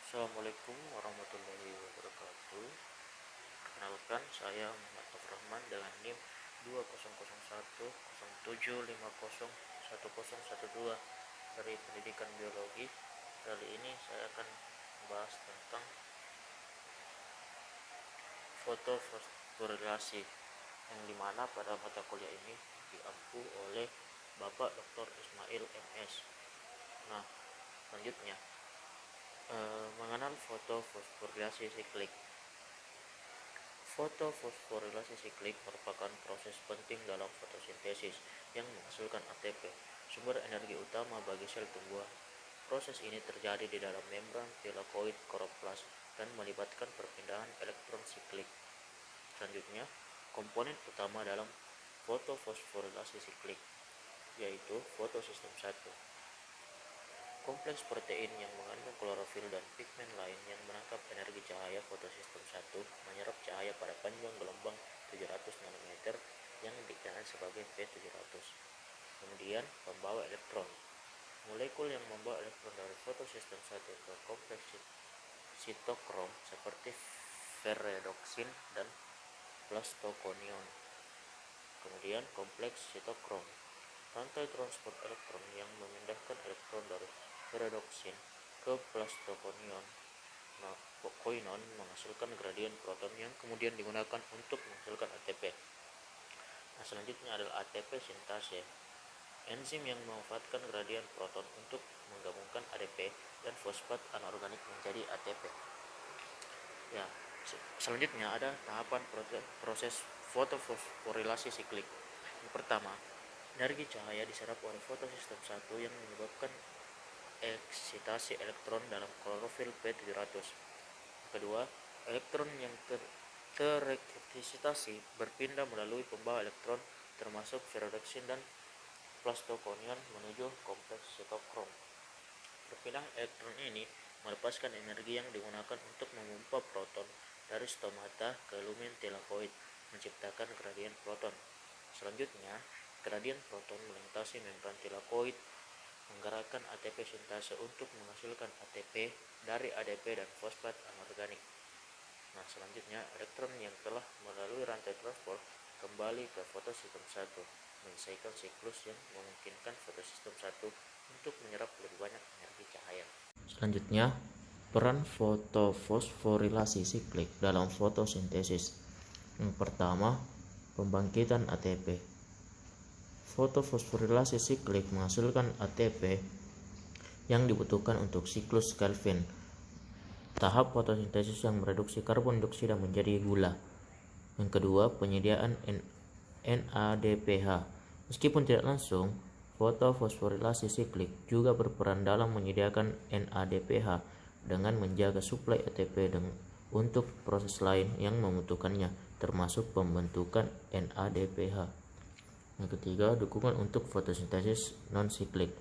Assalamualaikum warahmatullahi wabarakatuh. Perkenalkan, saya Muhammad Taufik Rahman dengan NIM 200107501012 dari Pendidikan Biologi. Kali ini saya akan membahas tentang fotofosforilasi, yang dimana pada mata kuliah ini diampu oleh Bapak Dr. Ismail MS. Nah, selanjutnya mengenal fotofosforilasi siklik. Fotofosforilasi siklik merupakan proses penting dalam fotosintesis yang menghasilkan ATP, sumber energi utama bagi sel tumbuhan. Proses ini terjadi di dalam membran thylakoid kloroplas dan melibatkan perpindahan elektron siklik. Selanjutnya, komponen utama dalam fotofosforilasi siklik yaitu fotosistem 1. Kompleks protein yang mengandung klorofil dan pigmen lain yang menangkap energi cahaya. Fotosistem 1 menyerap cahaya pada panjang gelombang 700 nanometer yang dikenal sebagai P700. Kemudian, pembawa elektron. Molekul yang membawa elektron dari fotosistem 1 ke kompleks sitokrom seperti ferredoksin dan plastokonion. Kemudian, kompleks sitokrom. Rantai transport elektron yang memindahkan elektron dari ferredoksin ke plastokonion menghasilkan gradien proton yang kemudian digunakan untuk menghasilkan ATP. Nah, selanjutnya adalah ATP sintase. Enzim yang memanfaatkan gradien proton untuk menggabungkan ADP dan fosfat anorganik menjadi ATP. Ya, selanjutnya ada tahapan proses fotofosforilasi siklik. Yang pertama, energi cahaya diserap oleh fotosistem 1 yang menyebabkan eksitasi elektron dalam klorofil P700. Kedua, elektron yang tereksitasi berpindah melalui pembawa elektron termasuk ferrodoksin dan plastokonion menuju kompleks sitokrom. Perpindahan elektron ini melepaskan energi yang digunakan untuk memompa proton dari stomata ke lumen thylakoid, menciptakan gradien proton. Selanjutnya, gradien proton melintasi membran thylakoid, menggerakkan ATP sintase untuk menghasilkan ATP dari ADP dan fosfat anorganik. Nah, selanjutnya elektron yang telah melalui rantai transport kembali ke fotosistem 1, menyelesaikan siklus yang memungkinkan fotosistem 1 untuk menyerap lebih banyak energi cahaya. Selanjutnya, peran fotofosforilasi siklik dalam fotosintesis. Yang pertama, pembangkitan ATP. Fotofosforilasi siklik menghasilkan ATP yang dibutuhkan untuk siklus Calvin, tahap fotosintesis yang mereduksi karbon dioksida menjadi gula. Yang kedua, penyediaan NADPH. Meskipun tidak langsung, fotofosforilasi siklik juga berperan dalam menyediakan NADPH dengan menjaga suplai ATP untuk proses lain yang membutuhkannya, termasuk pembentukan NADPH. Yang ketiga, dukungan untuk fotosintesis non-siklik.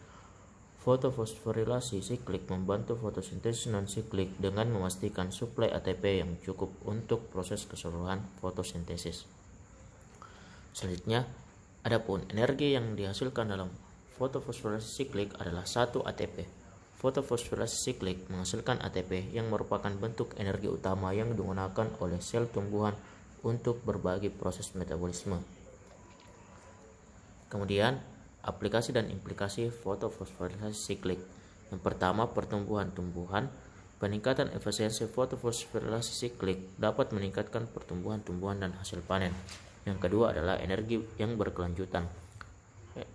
Fotofosforilasi siklik membantu fotosintesis non-siklik dengan memastikan suplai ATP yang cukup untuk proses keseluruhan fotosintesis. Selanjutnya, adapun energi yang dihasilkan dalam fotofosforilasi siklik adalah 1 ATP. Fotofosforilasi siklik menghasilkan ATP yang merupakan bentuk energi utama yang digunakan oleh sel tumbuhan untuk berbagai proses metabolisme. Kemudian, aplikasi dan implikasi fotofosforilasi siklik. Yang pertama, pertumbuhan tumbuhan. Peningkatan efisiensi fotofosforilasi siklik dapat meningkatkan pertumbuhan tumbuhan dan hasil panen. Yang kedua adalah energi yang berkelanjutan.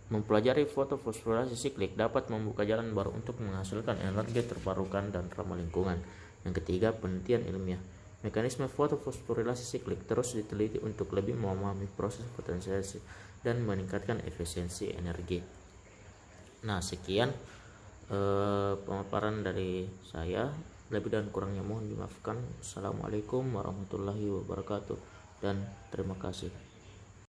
Mempelajari fotofosforilasi siklik dapat membuka jalan baru untuk menghasilkan energi terbarukan dan ramah lingkungan. Yang ketiga, penelitian ilmiah. Mekanisme fotofosforilasi siklik terus diteliti untuk lebih memahami proses fotosintesis dan meningkatkan efisiensi energi. Nah, sekian pemaparan dari saya. Lebih dan kurangnya mohon dimaafkan. Assalamualaikum warahmatullahi wabarakatuh dan terima kasih.